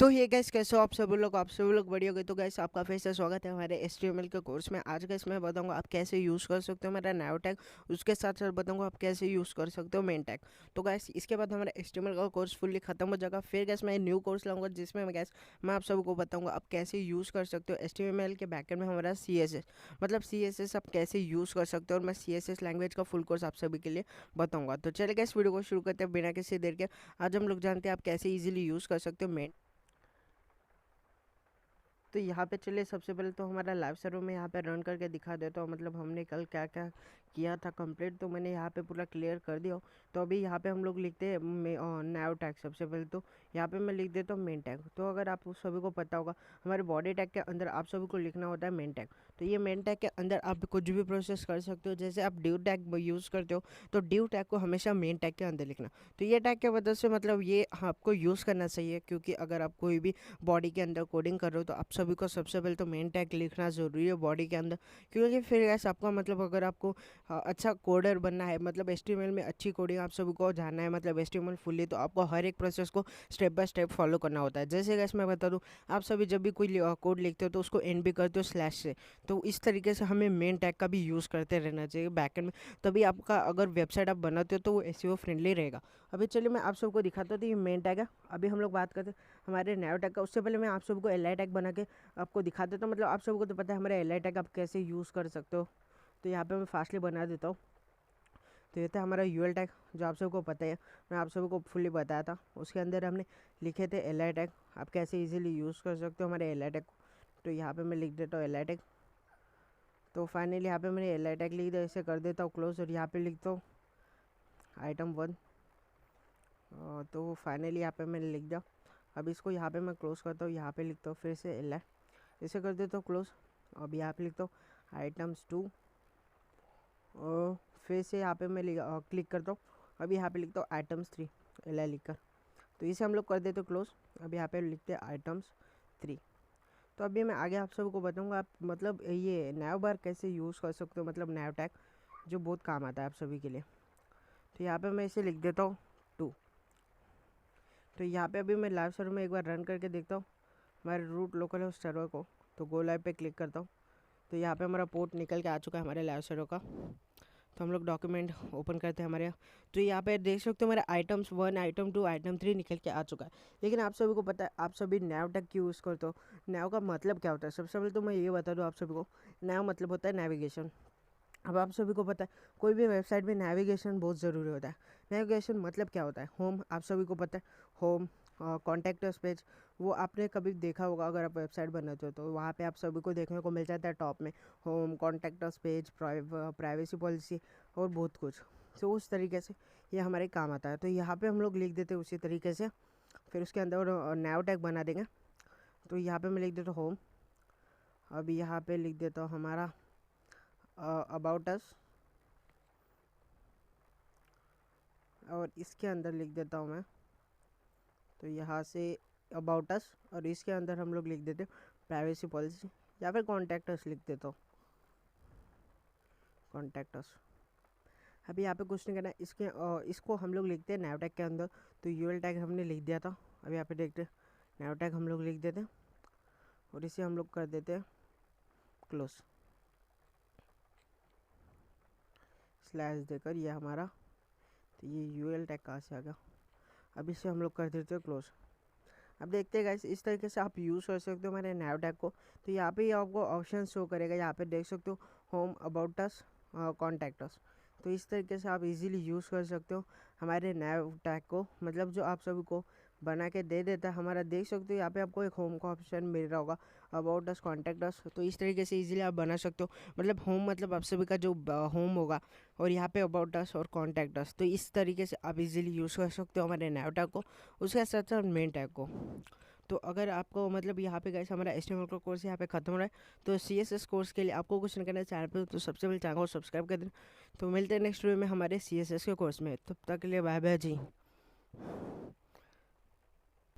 तो ये गैस कैसे हो आप सभी लोग बढ़िया हो गए। तो गैस आपका फिर से स्वागत है हमारे HTML के कोर्स में। आज गैस मैं बताऊंगा आप कैसे यूज़ कर सकते हो मेरा नया टैग, उसके साथ साथ बताऊंगा आप कैसे यूज़ कर सकते हो मेन टैग। तो गैस इसके बाद हमारा HTML का कोर्स फुल्ली खत्म हो जाएगा। फिर गैस मैं न्यू कोर्स लाऊंगा जिसमें मैं आप सबको बताऊंगा आप कैसे यूज़ कर सकते हो HTML के बैकएंड में हमारा CSS, मतलब CSS आप कैसे यूज़ कर सकते हो। और मैं CSS लैंग्वेज का फुल कोर्स आप सभी के लिए बताऊंगा। तो चलिए गैस वीडियो को शुरू करते हैं बिना किसी देर के। आज हम लोग जानते हैं आप कैसे ईजिली यूज़ कर सकते हो मेन। तो यहाँ पे चलिए सबसे पहले तो हमारा लाइव सर्वर में यहाँ पे रन करके दिखा देता हूँ, मतलब हमने कल क्या क्या किया था कंप्लीट, तो मैंने यहाँ पे पूरा क्लियर कर दिया। तो अभी यहाँ पे हम लोग लिखते हैं नैव टैग। सबसे पहले तो यहाँ पे मैं लिख देता हूँ मेन टैग। तो अगर आप सभी को पता होगा हमारे बॉडी टैग के अंदर आप सभी को लिखना होता है मेन टैग। तो ये मेन टैग के अंदर आप कुछ भी प्रोसेस कर सकते हो। जैसे आप ड्यू टैग यूज़ करते हो तो ड्यू टैग को हमेशा मेन टैग के अंदर लिखना। तो ये टैग की वजह से मतलब ये आपको यूज़ करना चाहिए, क्योंकि अगर आप कोई भी बॉडी के अंदर कोडिंग कर रहे हो तो आप सभी को सबसे पहले तो मेन टैग लिखना ज़रूरी है बॉडी के अंदर। क्योंकि फिर ऐसा आपका मतलब अगर आपको अच्छा कोडर बनना है, मतलब HTML में अच्छी कोडिंग आप सभी को जानना है, मतलब HTML फुल्ली, तो आपको हर एक प्रोसेस को स्टेप बाय स्टेप फॉलो करना होता है। जैसे गैस मैं बता दूँ, आप सभी जब भी कोई कोड लिखते हो तो उसको एंड भी करते हो स्लैश से। तो इस तरीके से हमें मेन टैग का भी यूज़ करते रहना चाहिए बैकएंड में, तभी आपका अगर वेबसाइट आप बनाते हो तो वो SEO फ्रेंडली रहेगा। अभी चलिए मैं आप सबको दिखाता हूँ। तो ये मेन टैग है। अभी हम लोग बात करते हैं हमारे नैव टैग का। उससे पहले मैं आप सबको LI टैग बना के आपको दिखा देता हूँ, मतलब आप सबको तो पता है हमारे LI टैग आप कैसे यूज़ कर सकते हो। तो यहाँ पे मैं फास्टली बना देता हूँ। तो ये था हमारा UL टैग, जो आप सबको पता है, मैं आप सबको फुल्ली बताया था। उसके अंदर हमने लिखे थे LI टैग, आप कैसे इजीली यूज़ कर सकते हो हमारे LI टैग को। तो यहाँ पे मैं लिख देता हूँ LI टैग। तो फाइनली यहाँ पे मैंने LI टैग लिख दिया, इसे कर देता हूँ क्लोज और यहाँ पे लिखता हूँ आइटम 1। तो फाइनली यहाँ पे मैंने लिख दिया। अब इसको यहाँ पे मैं क्लोज करता हूँ, यहाँ पे लिखता हूँ फिर से LI, इसे कर देता हूँ क्लोज। अब यहाँ पे लिखता हूँ आइटम्स 2 और फिर से यहाँ पे मैं क्लिक करता हूँ। अब यहाँ पे लिखता हूँ आइटम्स 3 LI लिखकर। तो इसे हम लोग कर देते क्लोज। अब यहाँ पे लिखते हैं आइटम्स 3। तो अभी मैं आगे आप सबको बताऊँगा आप मतलब ये नैव बार कैसे यूज़ कर सकते हो, मतलब नैव टैग जो बहुत काम आता है आप सभी के लिए। तो यहाँ पे मैं इसे लिख देता हूँ 2। तो यहाँ पे अभी मैं लाइव सर्वर में एक बार रन करके देखता हूँ हमारे रूट लोकल होस्ट सर्वर को। तो गो लाइव पे क्लिक करता हूँ। तो यहाँ पे हमारा पोर्ट निकल के आ चुका है हमारे लाइव सर्वर का। तो हम लोग डॉक्यूमेंट ओपन करते हैं हमारे यहाँ। तो यहाँ पे देख सकते हो हमारे आइटम्स 1 आइटम 2 आइटम 3 निकल के आ चुका है। लेकिन आप सभी को पता है आप सभी नैव टैग क्यों यूज़ करते हो, नैव का मतलब क्या होता है। सबसे पहले तो मैं ये बता दूँ आप सभी को, नैव मतलब होता है नेविगेशन। अब आप सभी को पता है कोई भी वेबसाइट में नेविगेशन बहुत ज़रूरी होता है। नेविगेशन मतलब क्या होता है, होम, आप सभी को पता है होम, कॉन्टैक्ट अस पेज, वो आपने कभी देखा होगा अगर आप वेबसाइट बनाते हो तो वहाँ पे आप सभी को देखने को मिल जाता है टॉप में home, contact us page, privacy policy और बहुत कुछ। तो उस तरीके से ये हमारे काम आता है। तो यहाँ पे हम लोग लिख देते हैं उसी तरीके से, फिर उसके अंदर नैव टैग बना देंगे। तो यहाँ पे मैं लिख देता हूँ होम। अब यहाँ पे लिख देता हूँ हमारा अबाउट अस, और इसके अंदर लिख देता हूँ मैं, तो यहाँ से अबाउट अस, और इसके अंदर हम लोग लिख देते प्राइवेसी पॉलिसी, या फिर कॉन्टैक्ट अस लिख देता हूँ कॉन्टैक्ट अस। अभी यहाँ पे कुछ नहीं करना है, इसको हम लोग लिखते हैं नैव टैग के अंदर। तो UL टैग हमने लिख दिया था। अभी यहाँ पे देखते नैव टैग हम लोग लिख देते हैं और इसे हम लोग कर देते हैं क्लोज स्लैश देकर, ये हमारा, तो ये UL टैग कहाँ से आ गया। अब इसे हम लोग कर देते हैं क्लोज। अब देखते हैं गाइस इस तरीके से आप यूज़ कर सकते हो हमारे नैव टैग को। तो यहाँ पे आपको ऑप्शन शो करेगा, यहाँ पे देख सकते हो home, about us, contact us. तो इस तरीके से आप इजीली यूज़ कर सकते हो हमारे नैव टैग को, मतलब जो आप सभी को बना के दे देता है हमारा। देख सकते हो यहाँ पे आपको एक होम का ऑप्शन मिल रहा होगा, अबाउट अस, कॉन्टैक्ट अस। तो इस तरीके से इजीली आप बना सकते हो, मतलब होम मतलब आप सभी का जो होम होगा, और यहाँ पे अबाउट अस और कॉन्टैक्ट अस। तो इस तरीके से आप इजीली यूज़ कर सकते हो हमारे नैव टैग को, उसके साथ साथ मेन टैग को। तो अगर आपको मतलब यहाँ पे गाइस हमारा HTML का कोर्स यहाँ पे खत्म हो रहा है, तो CSS कोर्स के लिए आपको कुछ नहीं करना है चैनल पे, तो सबसे पहले चैनल को सब्सक्राइब कर देना। तो मिलते हैं नेक्स्ट वीडियो में हमारे CSS के कोर्स में, तब तक के लिए बाय बाय जी।